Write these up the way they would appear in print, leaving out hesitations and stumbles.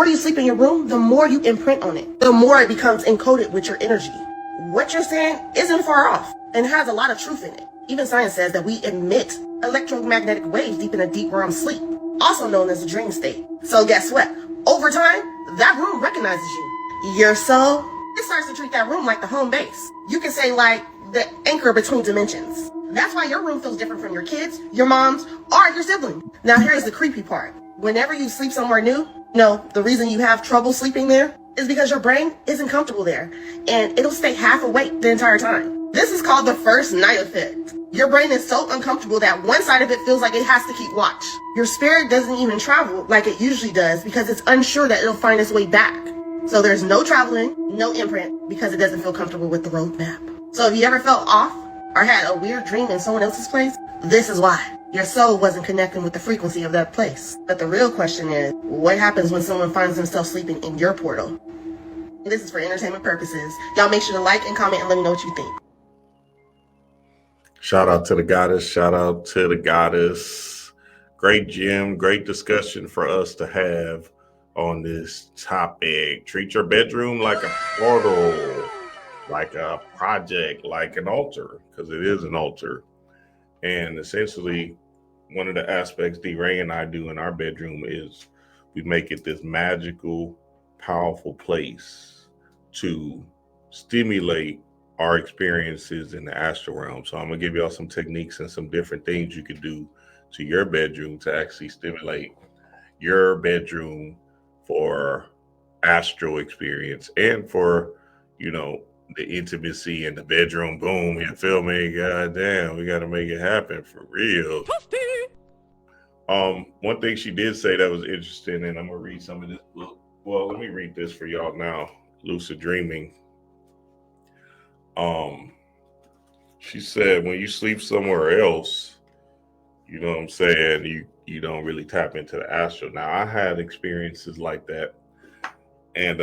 more you sleep in your room, the more you imprint on it, the more it becomes encoded with your energy. What you're saying isn't far off and has a lot of truth in it. Even science says that we emit electromagnetic waves deep in a deep REM sleep, also known as a dream state. So guess what? Over time, that room recognizes you. Your soul, it starts to treat that room like the home base. You can say like the anchor between dimensions. That's why your room feels different from your kids, your mom's, or your sibling. Now here's the creepy part. Whenever you sleep somewhere new, the reason you have trouble sleeping there is because your brain isn't comfortable there, and it'll stay half awake the entire time. This is called the first night effect. Your brain is so uncomfortable that one side of it feels like it has to keep watch. Your spirit doesn't even travel like it usually does because it's unsure that it'll find its way back. So there's no traveling, no imprint, because it doesn't feel comfortable with the roadmap. So if you ever felt off or had a weird dream in someone else's place, this is why. Your soul wasn't connecting with the frequency of that place. But the real question is, what happens when someone finds themselves sleeping in your portal? This is for entertainment purposes. Y'all make sure to like and comment and let me know what you think. Shout out to the goddess. Shout out to the goddess. Great gym, great discussion for us to have on this topic. Treat your bedroom like a portal, like a project, like an altar, because it is an altar. And essentially, one of the aspects D-Ray and I do in our bedroom is we make it this magical, powerful place to stimulate our experiences in the astral realm. So I'm going to give y'all some techniques and some different things you can do to your bedroom to actually stimulate your bedroom for astral experience and for, the intimacy in the bedroom. Boom, you feel me? God damn, we got to make it happen for real. One thing she did say that was interesting, and I'm gonna read some of this book. Well, let me read this for y'all now. Lucid dreaming. She said when you sleep somewhere else, you know what I'm saying, you don't really tap into the astral. Now I had experiences like that. And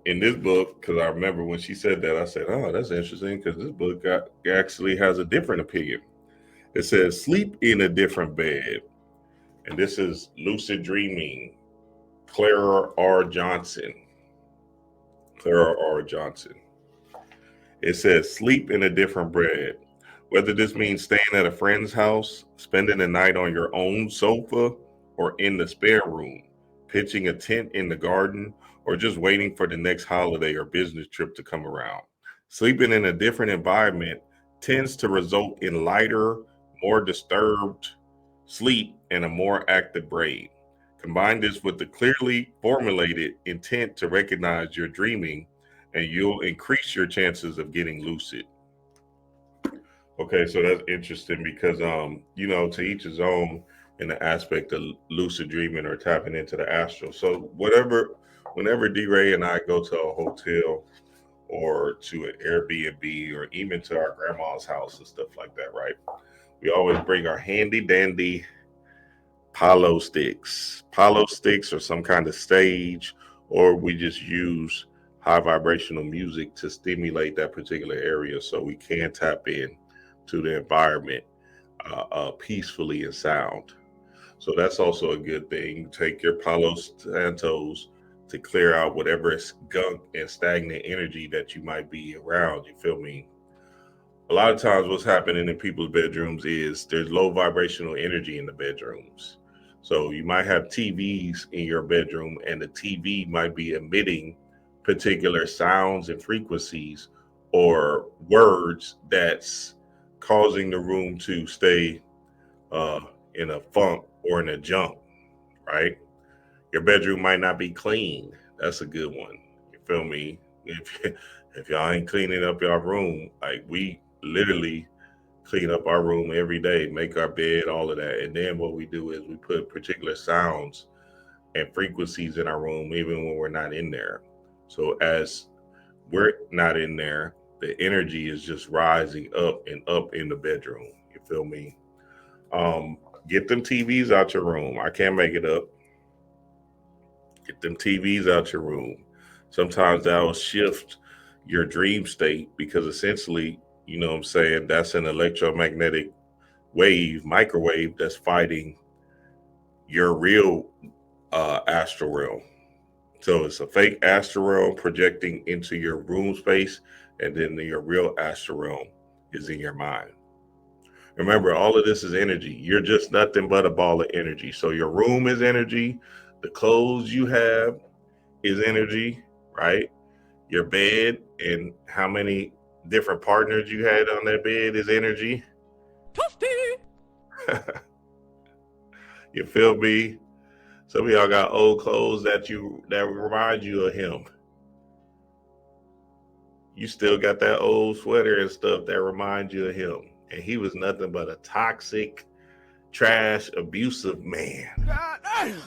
in this book, because I remember when she said that, I said, oh, that's interesting, because this book actually has a different opinion. It says, sleep in a different bed. And this is Lucid Dreaming, Clara R. Johnson. Clara R. Johnson. It says, sleep in a different bed. Whether this means staying at a friend's house, spending the night on your own sofa, or in the spare room, pitching a tent in the garden, or just waiting for the next holiday or business trip to come around. Sleeping in a different environment tends to result in lighter, more disturbed sleep and a more active brain. Combine this with the clearly formulated intent to recognize your dreaming, and you'll increase your chances of getting lucid. Okay, so that's interesting because, to each his own in the aspect of lucid dreaming or tapping into the astral. So whenever D-Ray and I go to a hotel or to an Airbnb or even to our grandma's house and stuff like that, right? We always bring our handy dandy palo sticks. Palo sticks or some kind of stage, or we just use high vibrational music to stimulate that particular area so we can tap in to the environment peacefully and sound. So that's also a good thing. Take your Palo Santos to clear out whatever gunk and stagnant energy that you might be around. You feel me? A lot of times what's happening in people's bedrooms is there's low vibrational energy in the bedrooms. So you might have TVs in your bedroom and the TV might be emitting particular sounds and frequencies or words that's causing the room to stay in a funk or in a junk, right? Your bedroom might not be clean. That's a good one. You feel me? If y'all ain't cleaning up your room, like we literally clean up our room every day, make our bed, all of that. And then what we do is we put particular sounds and frequencies in our room, even when we're not in there. So as we're not in there, the energy is just rising up and up in the bedroom. You feel me? Get them TVs out your room. I can't make it up. Get them TVs out your room. Sometimes that will shift your dream state because essentially, you know what I'm saying, that's an electromagnetic wave, microwave that's fighting your real astral realm So it's a fake astral realm projecting into your room space, and then your real astral realm is in your mind. Remember, all of this is energy. You're just nothing but a ball of energy. So your room is energy. The clothes you have is energy, right? Your bed and how many different partners you had on that bed is energy. You feel me? Some of y'all got old clothes that remind you of him. You still got that old sweater and stuff that remind you of him. And he was nothing but a toxic, trash, abusive man. God damn.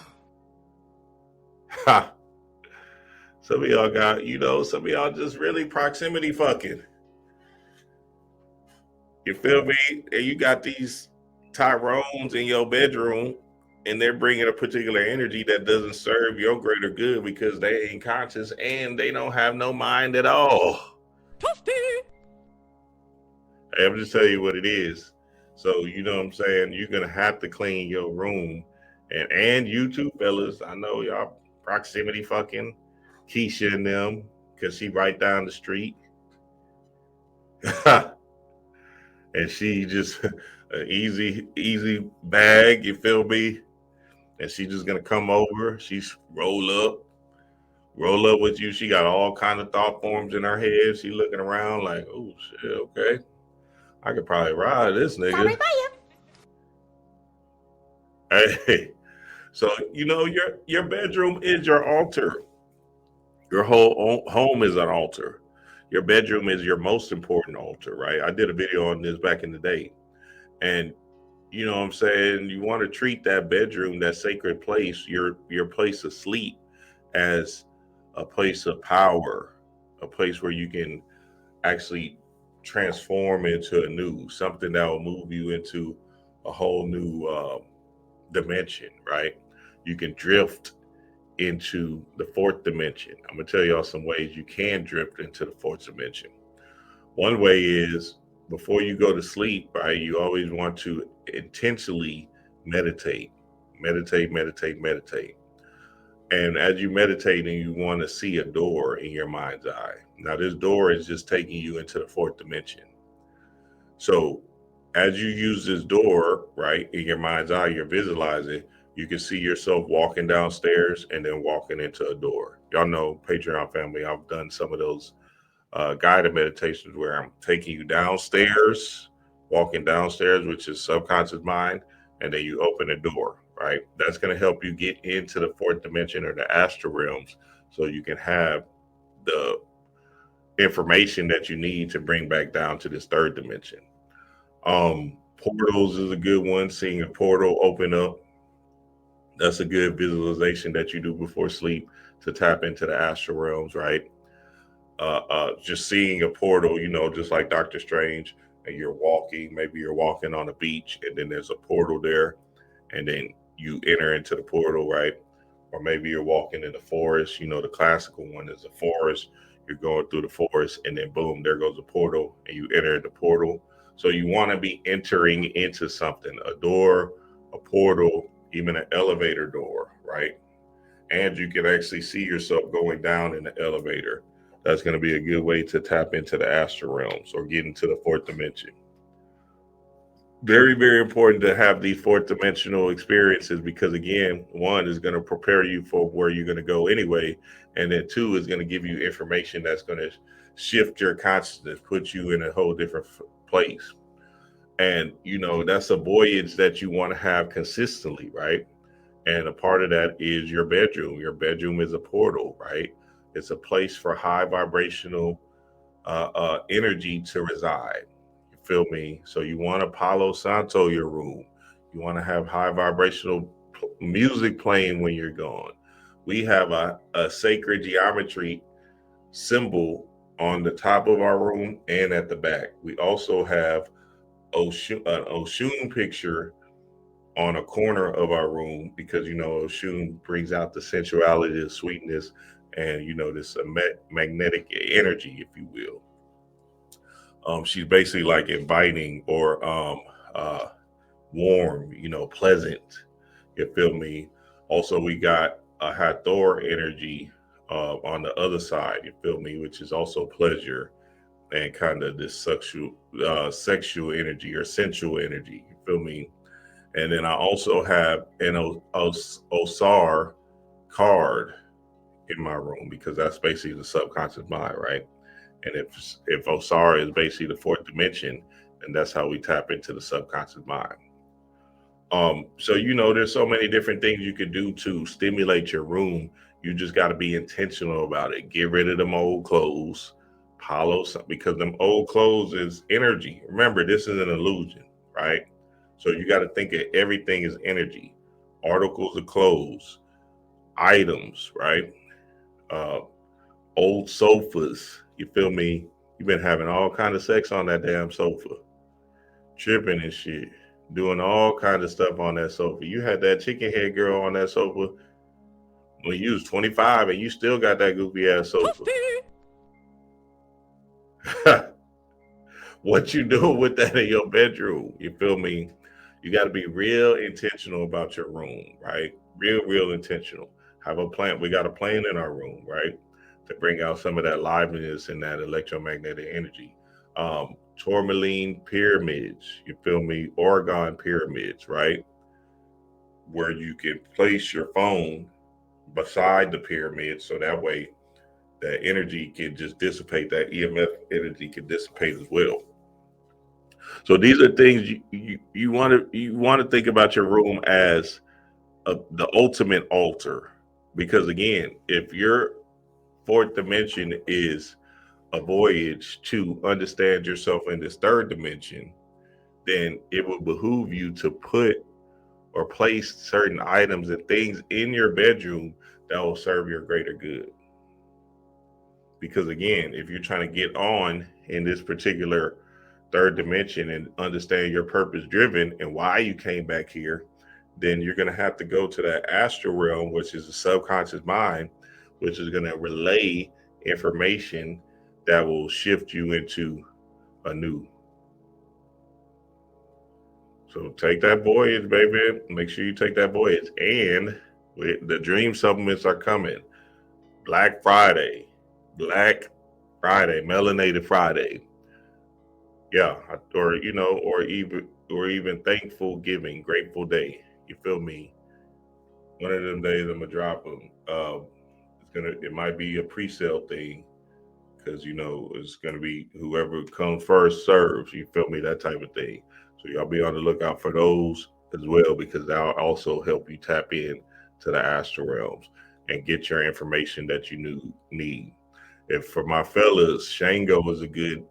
Ha. Some of y'all got, some of y'all just really proximity fucking. You feel me? And you got these Tyrones in your bedroom, and they're bringing a particular energy that doesn't serve your greater good because they ain't conscious and they don't have no mind at all. Hey, I'm just telling you what it is. So, you know what I'm saying? You're going to have to clean your room. And you too, fellas. I know y'all proximity fucking Keisha and them because she right down the street. And she just an easy bag, you feel me? And she just gonna come over. She's roll up with you. She got all kind of thought forms in her head. She looking around like, oh shit, okay, I could probably ride this nigga. Hey, so your bedroom is your altar. Your whole home is an altar. Your bedroom is your most important altar, right? I did a video on this back in the day. And you know what I'm saying? You want to treat that bedroom, that sacred place, your place of sleep, as a place of power, a place where you can actually transform into something that will move you into a whole new dimension, right? You can drift into the fourth dimension. I'm gonna tell y'all some ways you can drift into the fourth dimension. One way is before you go to sleep, right? You always want to intentionally meditate. And as you meditating, you want to see a door in your mind's eye. Now, this door is just taking you into the fourth dimension. So as you use this door, right, in your mind's eye, you're visualizing, you can see yourself walking downstairs and then walking into a door. Y'all know, Patreon family, I've done some of those guided meditations where I'm taking you downstairs, walking downstairs, which is subconscious mind, and then you open a door, right? That's going to help you get into the fourth dimension or the astral realms so you can have the information that you need to bring back down to this third dimension. Portals is a good one. Seeing a portal open up, that's a good visualization that you do before sleep to tap into the astral realms, right? Just seeing a portal, just like Doctor Strange, and maybe you're walking on a beach and then there's a portal there and then you enter into the portal, right? Or maybe you're walking in the forest, the classical one is a forest. You're going through the forest and then boom, there goes a portal and you enter the portal. So you want to be entering into something, a door, a portal, even an elevator door, right? And you can actually see yourself going down in the elevator. That's going to be a good way to tap into the astral realms or get into the fourth dimension. Very, very important to have these fourth dimensional experiences because, again, one is going to prepare you for where you're going to go anyway. And then two is going to give you information that's going to shift your consciousness, put you in a whole different place. And, that's a voyage that you want to have consistently, right? And a part of that is your bedroom. Your bedroom is a portal, right? It's a place for high vibrational energy to reside. You feel me? So you want to Palo Santo your room. You want to have high vibrational music playing when you're gone. We have a sacred geometry symbol on the top of our room and at the back. We also have an Oshun picture on a corner of our room because Oshun brings out the sensuality, the sweetness, and this magnetic energy, if you will. She's basically like inviting or warm, pleasant. You feel me? Also, we got a Hathor energy on the other side, you feel me, which is also pleasure and kind of this sexual energy or sensual energy, you feel me. And then I also have an Osar card in my room because that's basically the subconscious mind, right? And if Osar is basically the fourth dimension, then that's how we tap into the subconscious mind. So there's so many different things you could do to stimulate your room. You just got to be intentional about it. Get rid of them old clothes, follow some, because them old clothes is energy. Remember, this is an illusion, right? So you got to think of everything as energy, articles of clothes, items, right? Uh, Old sofas. You feel me? You've been having all kind of sex on that damn sofa, tripping and shit, doing all kind of stuff on that sofa. You had that chicken head girl on that sofa when you was 25, and you still got that goofy ass sofa. What you doing with that in your bedroom? You feel me? You got to be real intentional about your room, right? Real intentional. Have a plan. We got a plan in our room, right? To bring out some of that liveliness and that electromagnetic energy. Tourmaline pyramids, you feel me? Oregon pyramids, right? Where you can place your phone beside the pyramid so that way that energy can just dissipate, that EMF energy can dissipate as well. So these are things you want to think about your room as the ultimate altar, because again, if your fourth dimension is a voyage to understand yourself in this third dimension, then it will behoove you to put or place certain items and things in your bedroom that will serve your greater good. Because again, if you're trying to get on in this particular third dimension and understand your purpose driven and why you came back here, then you're going to have to go to that astral realm, which is the subconscious mind, which is going to relay information that will shift you into a new. So take that voyage, baby. Make sure you take that voyage. And the dream supplements are coming. Black Friday, Melanated Friday. Yeah, or even Thankful Giving, Grateful Day. You feel me? One of them days I'm gonna drop them. It might be a pre-sale thing because it's gonna be whoever comes first serves. You feel me? That type of thing. So y'all be on the lookout for those as well, because that'll also help you tap in to the astral realms and get your information that you need. If for my fellas, Shango is a good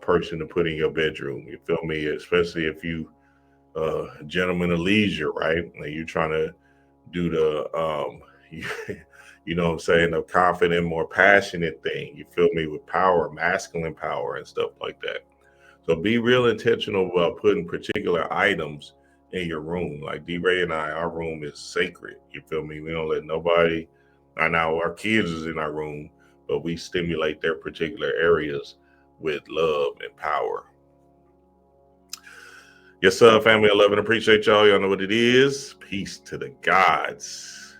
person to put in your bedroom. You feel me? Especially if you gentleman of leisure, right? And you're trying to do the you know what I'm saying, the confident, more passionate thing. You feel me? With power, masculine power and stuff like that. So be real intentional about putting particular items in your room. Like D-Ray and our room is sacred. You feel me? We don't let nobody, I know our kids is in our room, but we stimulate their particular areas with love and power. Yes, sir, family. I love and appreciate y'all. Y'all know what it is. Peace to the gods.